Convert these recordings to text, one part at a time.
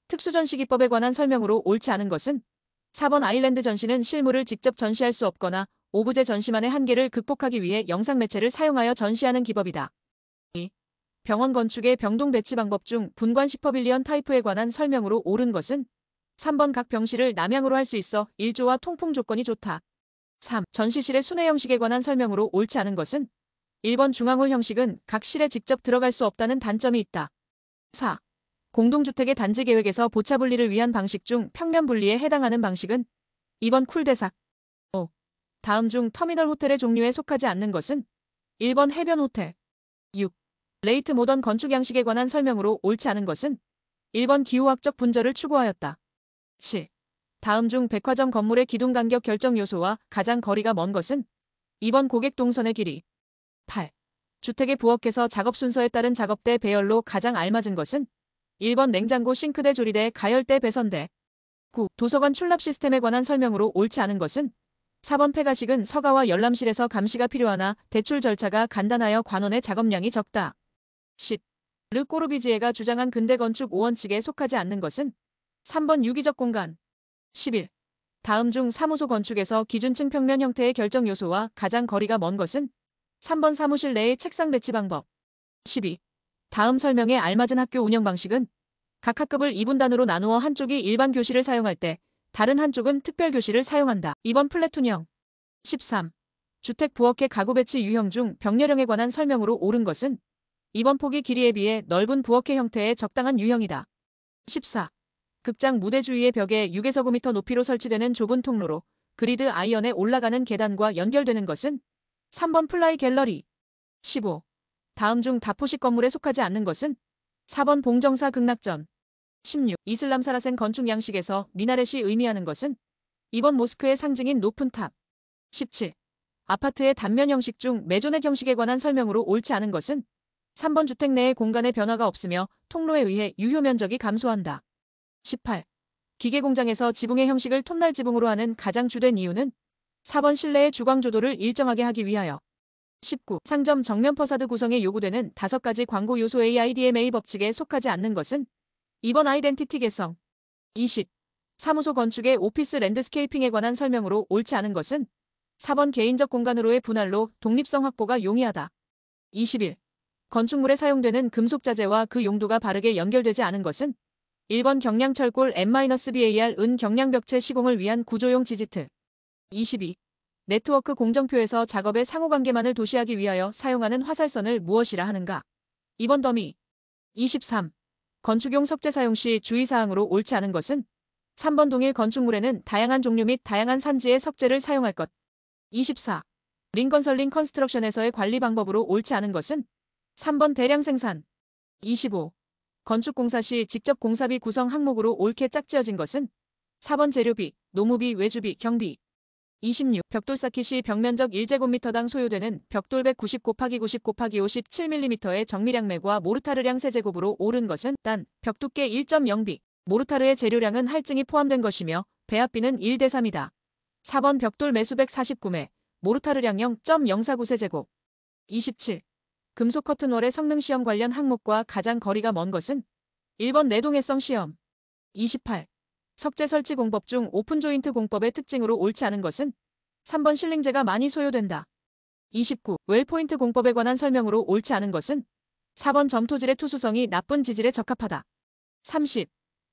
특수전시기법에 관한 설명으로 옳지 않은 것은 4번 아일랜드 전시는 실물을 직접 전시할 수 없거나 오브제 전시만의 한계를 극복하기 위해 영상 매체를 사용하여 전시하는 기법이다. 2. 병원 건축의 병동 배치 방법 중 분관식 퍼빌리언 타입에 관한 설명으로 옳은 것은 3번 각 병실을 남향으로 할 수 있어 일조와 통풍 조건이 좋다. 3. 전시실의 순회 형식에 관한 설명으로 옳지 않은 것은 1번 중앙홀 형식은 각 실에 직접 들어갈 수 없다는 단점이 있다. 4. 공동주택의 단지 계획에서 보차 분리를 위한 방식 중 평면 분리에 해당하는 방식은 2번 쿨대삭. 5. 다음 중 터미널 호텔의 종류에 속하지 않는 것은 1번 해변 호텔. 6. 레이트 모던 건축 양식에 관한 설명으로 옳지 않은 것은 1번 기후학적 분절을 추구하였다. 7. 다음 중 백화점 건물의 기둥 간격 결정 요소와 가장 거리가 먼 것은 2번 고객 동선의 길이. 8. 주택의 부엌에서 작업 순서에 따른 작업대 배열로 가장 알맞은 것은 1번 냉장고 싱크대 조리대 가열대 배선대. 9. 도서관 출납 시스템에 관한 설명으로 옳지 않은 것은 4번 폐가식은 서가와 열람실에서 감시가 필요하나 대출 절차가 간단하여 관원의 작업량이 적다. 10. 르 꼬르비지에가 주장한 근대 건축 5원칙에 속하지 않는 것은 3번 유기적 공간. 11. 다음 중 사무소 건축에서 기준층 평면 형태의 결정 요소와 가장 거리가 먼 것은 3번 사무실 내의 책상 배치 방법. 12. 다음 설명에 알맞은 학교 운영 방식은 각 학급을 2분단으로 나누어 한쪽이 일반 교실을 사용할 때 다른 한쪽은 특별 교실을 사용한다. 2번 플래툰형. 13. 주택 부엌의 가구 배치 유형 중 벽열형에 관한 설명으로 옳은 것은 2번 폭이 길이에 비해 넓은 부엌의 형태의 적당한 유형이다. 14. 극장 무대 주위의 벽에 6에서 9m 높이로 설치되는 좁은 통로로 그리드 아이언에 올라가는 계단과 연결되는 것은 3번 플라이 갤러리. 15. 다음 중 다포식 건물에 속하지 않는 것은 4번 봉정사 극락전. 16. 이슬람 사라센 건축 양식에서 미나렛이 의미하는 것은 2번 모스크의 상징인 높은 탑. 17. 아파트의 단면 형식 중 메조넷 형식에 관한 설명으로 옳지 않은 것은 3번 주택 내의 공간의 변화가 없으며 통로에 의해 유효 면적이 감소한다. 18. 기계공장에서 지붕의 형식을 톱날 지붕으로 하는 가장 주된 이유는 4번 실내의 주광 조도를 일정하게 하기 위하여. 19. 상점 정면 퍼사드 구성에 요구되는 5가지 광고 요소 AIDMA 법칙에 속하지 않는 것은 2번 아이덴티티 개성. 20. 사무소 건축의 오피스 랜드스케이핑에 관한 설명으로 옳지 않은 것은 4번 개인적 공간으로의 분할로 독립성 확보가 용이하다. 21. 건축물에 사용되는 금속 자재와 그 용도가 바르게 연결되지 않은 것은 1번 경량철골 M-BAR 은 경량벽체 시공을 위한 구조용 지지트. 22. 네트워크 공정표에서 작업의 상호관계만을 도시하기 위하여 사용하는 화살선을 무엇이라 하는가? 2번 더미. 23. 건축용 석재 사용 시 주의사항으로 옳지 않은 것은 3번 동일 건축물에는 다양한 종류 및 다양한 산지의 석재를 사용할 것. 24. 링컨설링 컨스트럭션에서의 관리 방법으로 옳지 않은 것은 3번 대량 생산. 25. 건축공사 시 직접 공사비 구성 항목으로 옳게 짝지어진 것은 4번 재료비, 노무비, 외주비, 경비. 26. 벽돌 쌓기 시 벽면적 1제곱미터당 소요되는 벽돌 190 곱하기 90 곱하기 57mm의 정미량매과 모르타르량 세제곱으로 옳은 것은 단, 벽 두께 1.0비, 모르타르의 재료량은 할증이 포함된 것이며 배합비는 1대3이다. 4번 벽돌 매수 149매, 모르타르량 0.049세제곱. 27. 금속 커튼월의 성능시험 관련 항목과 가장 거리가 먼 것은 1번 내동해성 시험. 28. 석재 설치 공법 중 오픈 조인트 공법의 특징으로 옳지 않은 것은 3번 실링제가 많이 소요된다. 29. 웰포인트 공법에 관한 설명으로 옳지 않은 것은 4번 점토질의 투수성이 나쁜 지질에 적합하다. 30.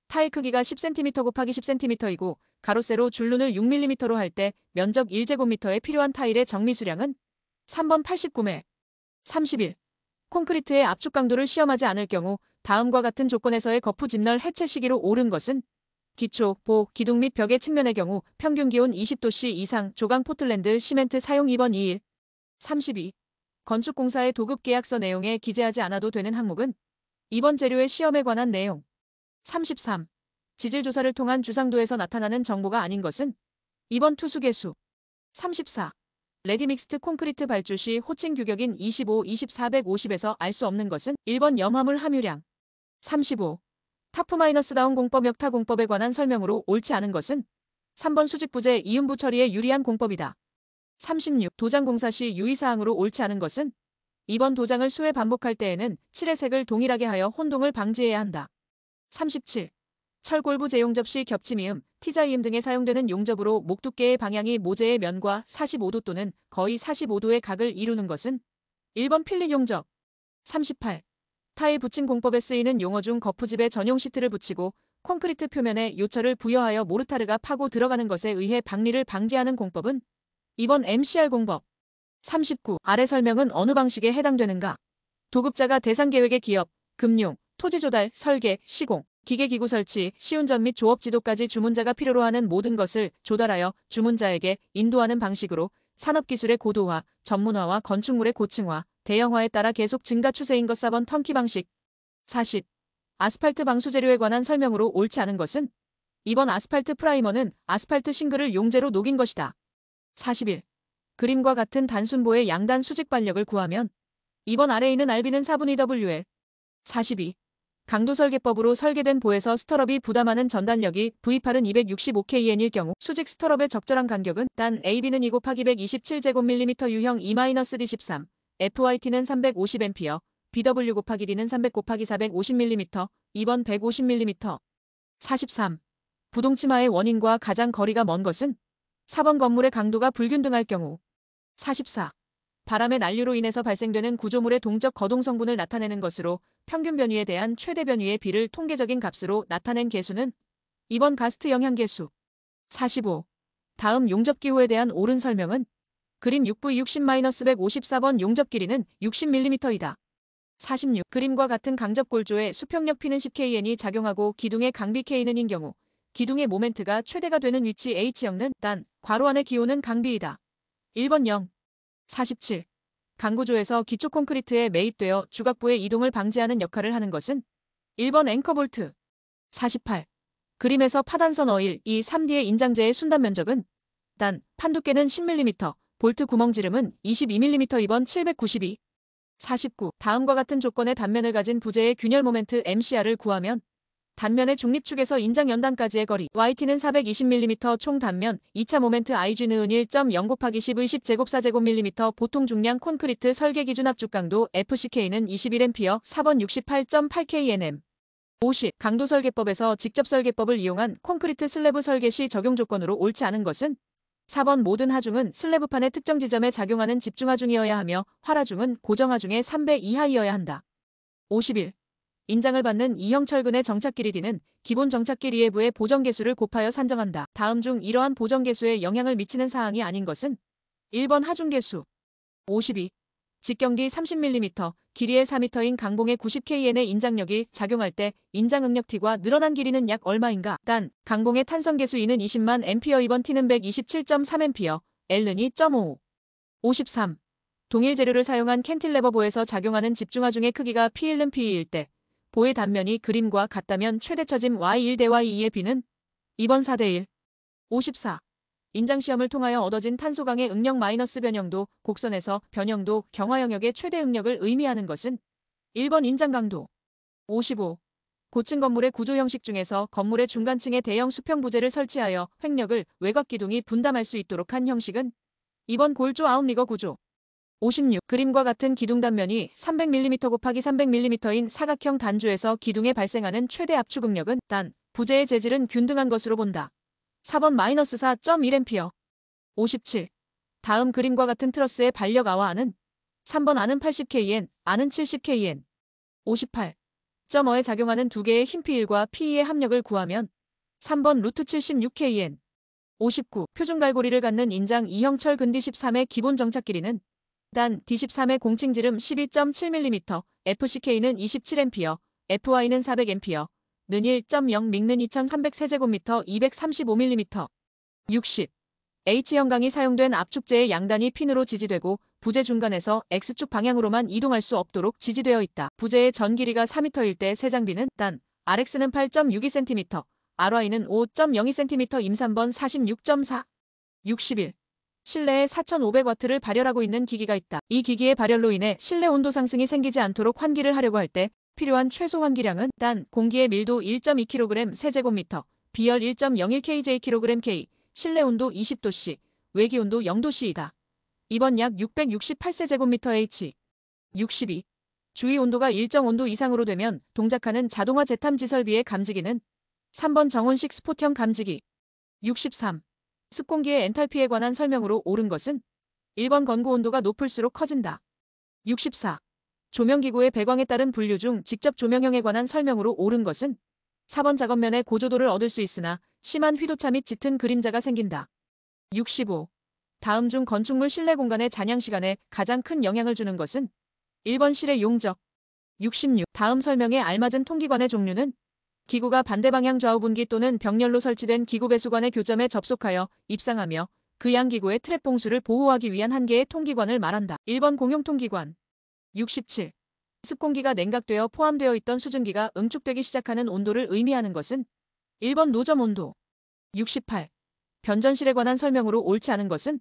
타일 크기가 10cm 곱하기 10cm이고 가로 세로 줄눈을 6mm로 할 때 면적 1제곱미터에 필요한 타일의 정미수량은 3번 89매. 31. 콘크리트의 압축 강도를 시험하지 않을 경우 다음과 같은 조건에서의 거푸 집널 해체 시기로 옳은 것은 기초, 보, 기둥 및 벽의 측면의 경우 평균 기온 20도씨 이상 조강 포틀랜드 시멘트 사용 2번 2일. 32. 건축공사의 도급 계약서 내용에 기재하지 않아도 되는 항목은 2번 재료의 시험에 관한 내용. 33. 지질조사를 통한 주상도에서 나타나는 정보가 아닌 것은 2번 투수계수. 34. 레디믹스트 콘크리트 발주 시 호칭 규격인 25, 24, 150에서 알 수 없는 것은 1번 염화물 함유량. 35. 타프-다운 공법 역타 공법에 관한 설명으로 옳지 않은 것은 3번 수직부재 이음부 처리에 유리한 공법이다. 36. 도장 공사 시 유의사항으로 옳지 않은 것은 2번 도장을 수회 반복할 때에는 칠의 색을 동일하게 하여 혼동을 방지해야 한다. 37. 철골부 제용 접시 겹치미음, 티자이음 등에 사용되는 용접으로 목 두께의 방향이 모재의 면과 45도 또는 거의 45도의 각을 이루는 것은 1번 필링 용접. 38. 타일 붙임 공법에 쓰이는 용어 중 거푸집에 전용 시트를 붙이고 콘크리트 표면에 요철을 부여하여 모르타르가 파고 들어가는 것에 의해 박리를 방지하는 공법은 2번 MCR 공법. 39. 아래 설명은 어느 방식에 해당되는가? 도급자가 대상 계획의 기업, 금융, 토지 조달, 설계, 시공, 기계기구 설치, 시운전 및 조업 지도까지 주문자가 필요로 하는 모든 것을 조달하여 주문자에게 인도하는 방식으로 산업기술의 고도화, 전문화와 건축물의 고층화, 대형화에 따라 계속 증가 추세인 것. 4번 턴키 방식. 40. 아스팔트 방수 재료에 관한 설명으로 옳지 않은 것은 2번 아스팔트 프라이머는 아스팔트 싱글을 용재로 녹인 것이다. 41. 그림과 같은 단순보의 양단 수직 반력을 구하면 2번 아래에 있는 RB는 4분의 WL. 42. 강도 설계법으로 설계된 보에서 스터럽이 부담하는 전단력이 V8은 265kN일 경우 수직 스터럽의 적절한 간격은 단 AB는 2 곱하기 127제곱밀리미터 유형 E-D13, FYT는 350A, BW 곱하기 D는 300 곱하기 450mm, 2번 150mm. 43. 부동치마의 원인과 가장 거리가 먼 것은 4번 건물의 강도가 불균등할 경우. 44. 바람의 난류로 인해서 발생되는 구조물의 동적 거동 성분을 나타내는 것으로 평균 변위에 대한 최대 변위의 비를 통계적인 값으로 나타낸 계수는 2번 가스트 영향 계수. 45. 다음 용접기호에 대한 옳은 설명은 그림 6V60-154번 용접 길이는 60mm이다. 46. 그림과 같은 강접골조에 수평력 P는 10kN이 작용하고 기둥의 강비 K는 인 경우 기둥의 모멘트가 최대가 되는 위치 H형는 단 괄호 안의 기호는 강비이다. 1번 0. 47. 강구조에서 기초 콘크리트에 매입되어 주각부의 이동을 방지하는 역할을 하는 것은 1번 앵커볼트. 48. 그림에서 파단선 어일 2, 3D의 인장재의 순단 면적은 단 판두께는 10mm, 볼트 구멍 지름은 22mm. 2번 792. 49. 다음과 같은 조건의 단면을 가진 부재의 균열 모멘트 MCR을 구하면 단면의 중립축에서 인장 연단까지의 거리 YT는 420mm, 총 단면 2차 모멘트 IG는 1.0 곱하기 10의 10제곱4제곱밀리미터, 보통 중량 콘크리트 설계 기준 압축 강도 FCK는 21A. 4번 68.8kNm. 50. 강도 설계법에서 직접 설계법을 이용한 콘크리트 슬래브 설계 시 적용 조건으로 옳지 않은 것은 4번 모든 하중은 슬래브판의 특정 지점에 작용하는 집중하중이어야 하며 활하중은 고정하중의 3배 이하이어야 한다. 51. 인장을 받는 E형 철근의 정착 길이 D는 기본 정착 길이의 부의 보정 개수를 곱하여 산정한다. 다음 중 이러한 보정 개수에 영향을 미치는 사항이 아닌 것은 1번 하중 개수. 52. 직경디 30mm, 길이의 4m인 강봉의 90kN의 인장력이 작용할 때 인장 응력 T과 늘어난 길이는 약 얼마인가? 단, 강봉의 탄성 개수 E는 20만 A, 2번 T는 127.3A, L는 2.55. 53. 동일 재료를 사용한 캔틸레버보에서 작용하는 집중하중의 크기가 P1은 P2일 때 보의 단면이 그림과 같다면 최대 처짐 Y1 대 Y2의 B는 2번 4대 1. 54. 인장시험을 통하여 얻어진 탄소강의 응력 마이너스 변형도, 곡선에서 변형도, 경화 영역의 최대 응력을 의미하는 것은 1번 인장 강도. 55. 고층 건물의 구조 형식 중에서 건물의 중간층에 대형 수평 부재를 설치하여 횡력을 외곽 기둥이 분담할 수 있도록 한 형식은 2번 골조 아웃리거 구조. 56. 그림과 같은 기둥 단면이 300mm 곱하기 300mm인 사각형 단조에서 기둥에 발생하는 최대 압축 응력은 단, 부재의 재질은 균등한 것으로 본다. 4번 마이너스 4.1A. 57. 다음 그림과 같은 트러스의 반력 아와 안은 3번 안은 80kN, 안은 70kN. 58. 점어에 작용하는 두 개의 힘 P1과 P2의 합력을 구하면 3번 루트 76kN. 59. 표준갈고리를 갖는 인장 2형 철 근디 13의 기본 정착 길이는 단 D13의 공칭 지름 12.7mm, FCK는 27A, FY는 400A, 는 1.0 믹는 2300세제곱미터 235mm. 60. H형강이 사용된 압축재의 양단이 핀으로 지지되고 부재 중간에서 X축 방향으로만 이동할 수 없도록 지지되어 있다. 부재의 전 길이가 4m일 때 세 장비는 단 RX는 8.62cm, RY는 5.02cm. 임 3번 46.4. 61. 실내에 4500W를 발열하고 있는 기기가 있다. 이 기기의 발열로 인해 실내 온도 상승이 생기지 않도록 환기를 하려고 할 때 필요한 최소 환기량은 단 공기의 밀도 1.2kg 세제곱미터, 비열 1.01kJ/kg, 실내 온도 20도씨, 외기 온도 0도씨이다. 이번 약 668세제곱미터 H. 62. 주위 온도가 일정 온도 이상으로 되면 동작하는 자동화 제탐지 설비의 감지기는 3번 정원식 스폿형 감지기. 63. 습공기의 엔탈피에 관한 설명으로 옳은 것은 1번 건구 온도가 높을수록 커진다. 64. 조명기구의 배광에 따른 분류 중 직접 조명형에 관한 설명으로 옳은 것은 4번 작업면에 고조도를 얻을 수 있으나 심한 휘도차 및 짙은 그림자가 생긴다. 65. 다음 중 건축물 실내 공간의 잔향 시간에 가장 큰 영향을 주는 것은 1번 실의 용적. 66. 다음 설명에 알맞은 통기관의 종류는 기구가 반대 방향 좌우 분기 또는 벽렬로 설치된 기구 배수관의 교점에 접속하여 입상하며 그 양 기구의 트랩 봉수를 보호하기 위한 한 개의 통기관을 말한다. 1번 공용 통기관. 67. 습공기가 냉각되어 포함되어 있던 수증기가 응축되기 시작하는 온도를 의미하는 것은 1번 노점 온도. 68. 변전실에 관한 설명으로 옳지 않은 것은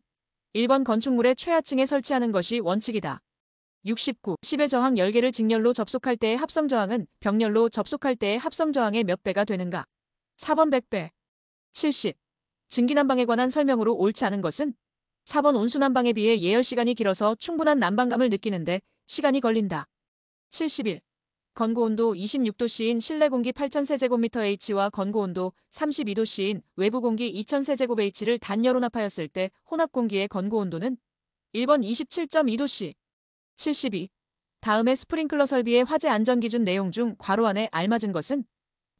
1번 건축물의 최하층에 설치하는 것이 원칙이다. 69. 10의 저항 열개를 직렬로 접속할 때의 합성 저항은 벽렬로 접속할 때의 합성 저항의 몇 배가 되는가? 4번 100배. 70. 증기난방에 관한 설명으로 옳지 않은 것은 4번 온수난방에 비해 예열시간이 길어서 충분한 난방감을 느끼는데 시간이 걸린다. 71. 건고온도 26도씨인 실내 공기 8000세제곱미터 H와 건고온도 32도씨인 외부 공기 2000세제곱H를 단열 혼합하였을 때 혼합 공기의 건고온도는 1번 27.2도씨. 72. 다음의 스프링클러 설비의 화재 안전기준 내용 중 괄호 안에 알맞은 것은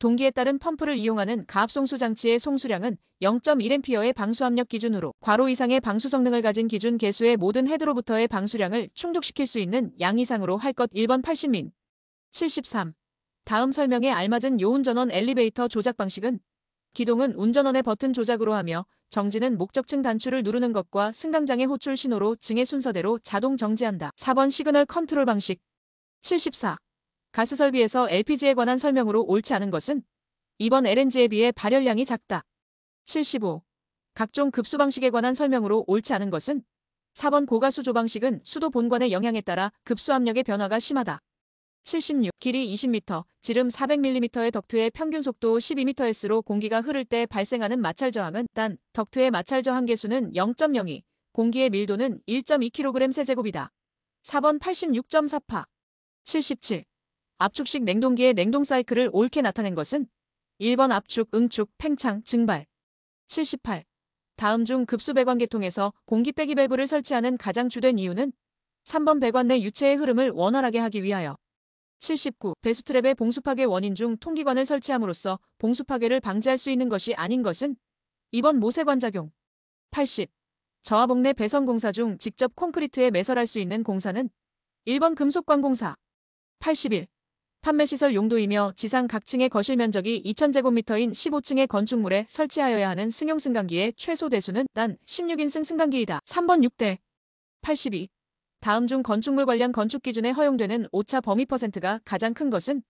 동기에 따른 펌프를 이용하는 가압송수 장치의 송수량은 0.1A의 방수압력 기준으로 괄호 이상의 방수 성능을 가진 기준 개수의 모든 헤드로부터의 방수량을 충족시킬 수 있는 양 이상으로 할 것. 1번 80민. 73. 다음 설명에 알맞은 요운전원 엘리베이터 조작 방식은 기동은 운전원의 버튼 조작으로 하며 정지는 목적층 단추를 누르는 것과 승강장의 호출 신호로 증의 순서대로 자동 정지한다. 4번 시그널 컨트롤 방식. 74. 가스 설비에서 LPG에 관한 설명으로 옳지 않은 것은 2번 LNG에 비해 발열량이 작다. 75. 각종 급수 방식에 관한 설명으로 옳지 않은 것은 4번 고가수 조방식은 수도 본관의 영향에 따라 급수 압력의 변화가 심하다. 76. 길이 20m, 지름 400mm의 덕트의 평균 속도 12ms로 공기가 흐를 때 발생하는 마찰 저항은 단 덕트의 마찰 저항 계수는 0.02, 공기의 밀도는 1.2kg 세제곱이다. 4번 86.48. 77. 압축식 냉동기의 냉동 사이클을 옳게 나타낸 것은 1번 압축, 응축, 팽창, 증발. 78. 다음 중 급수 배관 계통에서 공기 빼기 밸브를 설치하는 가장 주된 이유는 3번 배관 내 유체의 흐름을 원활하게 하기 위하여. 79. 배수 트랩의 봉수 파괴 원인 중 통기관을 설치함으로써 봉수 파괴를 방지할 수 있는 것이 아닌 것은 2번 모세관 작용. 80. 저하봉 내 배선 공사 중 직접 콘크리트에 매설할 수 있는 공사는 1번 금속관 공사. 81. 판매시설 용도이며 지상 각 층의 거실 면적이 2000제곱미터인 15층의 건축물에 설치하여야 하는 승용 승강기의 최소 대수는 단 16인승 승강기이다. 3번 6대. 82. 다음 중 건축물 관련 건축 기준에 허용되는 오차 범위 %가 가장 큰 것은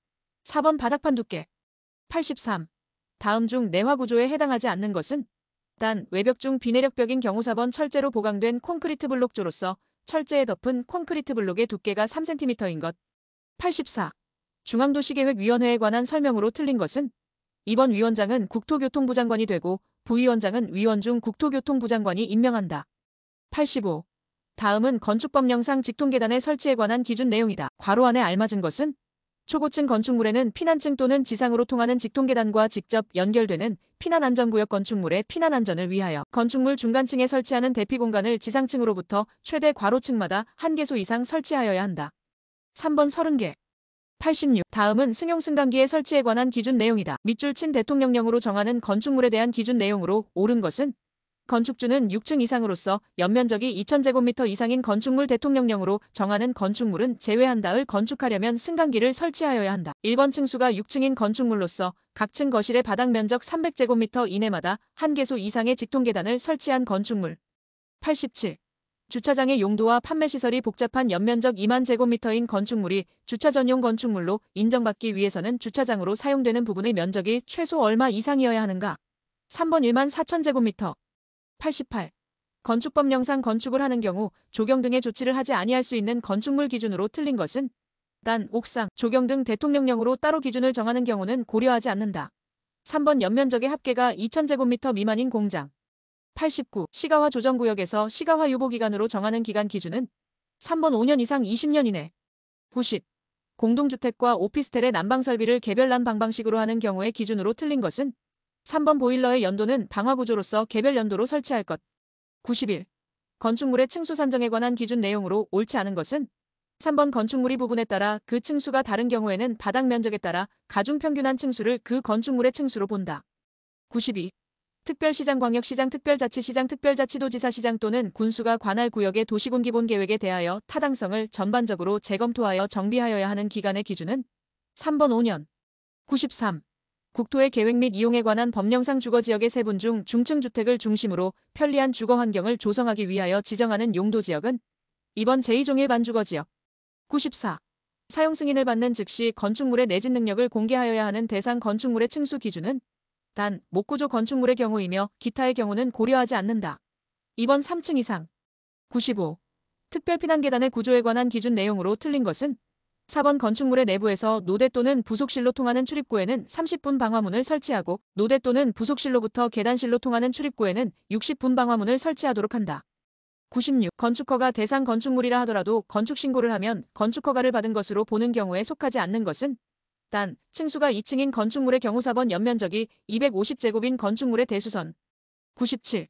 4번 바닥판 두께. 83. 다음 중 내화 구조에 해당하지 않는 것은 단 외벽 중 비내력벽인 경우 4번 철제로 보강된 콘크리트 블록조로서 철제에 덮은 콘크리트 블록의 두께가 3cm인 것. 84. 중앙도시계획위원회에 관한 설명으로 틀린 것은 2번 위원장은 국토교통부 장관이 되고 부위원장은 위원 중 국토교통부 장관이 임명한다. 85. 다음은 건축법령상 직통계단의 설치에 관한 기준 내용이다. 괄호 안에 알맞은 것은 초고층 건축물에는 피난층 또는 지상으로 통하는 직통계단과 직접 연결되는 피난안전구역 건축물의 피난안전을 위하여 건축물 중간층에 설치하는 대피 공간을 지상층으로부터 최대 괄호층마다 한 개소 이상 설치하여야 한다. 3번 30개. 86. 다음은 승용 승강기의 설치에 관한 기준 내용이다. 밑줄 친 대통령령으로 정하는 건축물에 대한 기준 내용으로 옳은 것은 건축주는 6층 이상으로서 연면적이 2000제곱미터 이상인 건축물 대통령령으로 정하는 건축물은 제외한다을 건축하려면 승강기를 설치하여야 한다. 1번 층수가 6층인 건축물로서 각 층 거실의 바닥 면적 300제곱미터 이내마다 한 개소 이상의 직통계단을 설치한 건축물. 87. 주차장의 용도와 판매시설이 복잡한 연면적 2만 제곱미터인 건축물이 주차 전용 건축물로 인정받기 위해서는 주차장으로 사용되는 부분의 면적이 최소 얼마 이상이어야 하는가? 3번 1만 4천 제곱미터. 88. 건축법령상 건축을 하는 경우 조경 등의 조치를 하지 아니할 수 있는 건축물 기준으로 틀린 것은 단 옥상, 조경 등 대통령령으로 따로 기준을 정하는 경우는 고려하지 않는다. 3번 연면적의 합계가 2000제곱미터 미만인 공장. 89. 시가화 조정구역에서 시가화 유보기간으로 정하는 기간 기준은 3번 5년 이상 20년 이내. 90. 공동주택과 오피스텔의 난방 설비를 개별 난방 방식으로 하는 경우의 기준으로 틀린 것은 3번 보일러의 연도는 방화구조로서 개별 연도로 설치할 것. 91. 건축물의 층수 산정에 관한 기준 내용으로 옳지 않은 것은 3번 건축물이 부분에 따라 그 층수가 다른 경우에는 바닥 면적에 따라 가중평균한 층수를 그 건축물의 층수로 본다. 92. 특별시장, 광역시장, 특별자치시장, 특별자치도지사시장 또는 군수가 관할 구역의 도시군 기본계획에 대하여 타당성을 전반적으로 재검토하여 정비하여야 하는 기간의 기준은 3번 5년. 93. 국토의 계획 및 이용에 관한 법령상 주거지역의 세분 중 중층주택을 중심으로 편리한 주거 환경을 조성하기 위하여 지정하는 용도지역은 2번 제2종일 반주거지역. 94. 사용 승인을 받는 즉시 건축물의 내진 능력을 공개하여야 하는 대상 건축물의 층수 기준은 단 목구조 건축물의 경우이며 기타의 경우는 고려하지 않는다. 2번 3층 이상. 95. 특별 피난계단의 구조에 관한 기준 내용으로 틀린 것은 4번 건축물의 내부에서 노대 또는 부속실로 통하는 출입구에는 30분 방화문을 설치하고 노대 또는 부속실로부터 계단실로 통하는 출입구에는 60분 방화문을 설치하도록 한다. 96. 건축허가 대상 건축물이라 하더라도 건축신고를 하면 건축허가를 받은 것으로 보는 경우에 속하지 않는 것은 단 층수가 2층인 건축물의 경우 4번 연면적이 250제곱인 건축물의 대수선. 97.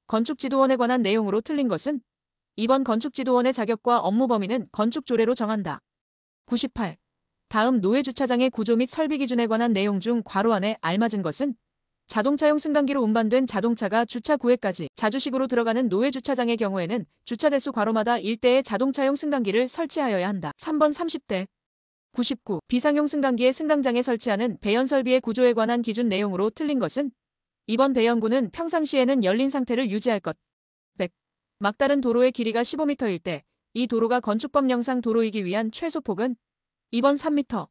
건축지도원에 관한 내용으로 틀린 것은 2번 건축지도원의 자격과 업무 범위는 건축조례로 정한다. 98. 다음 노회주차장의 구조 및 설비 기준에 관한 내용 중 괄호 안에 알맞은 것은 자동차용 승강기로 운반된 자동차가 주차 구에까지 자주식으로 들어가는 노회주차장의 경우에는 주차대수 괄호마다 1대의 자동차용 승강기를 설치하여야 한다. 3번 30대. 99. 비상용 승강기의 승강장에 설치하는 배연 설비의 구조에 관한 기준 내용으로 틀린 것은 2번 배연구는 평상시에는 열린 상태를 유지할 것. 100. 막다른 도로의 길이가 15m일 때 이 도로가 건축법령상 도로이기 위한 최소폭은 2번 3m.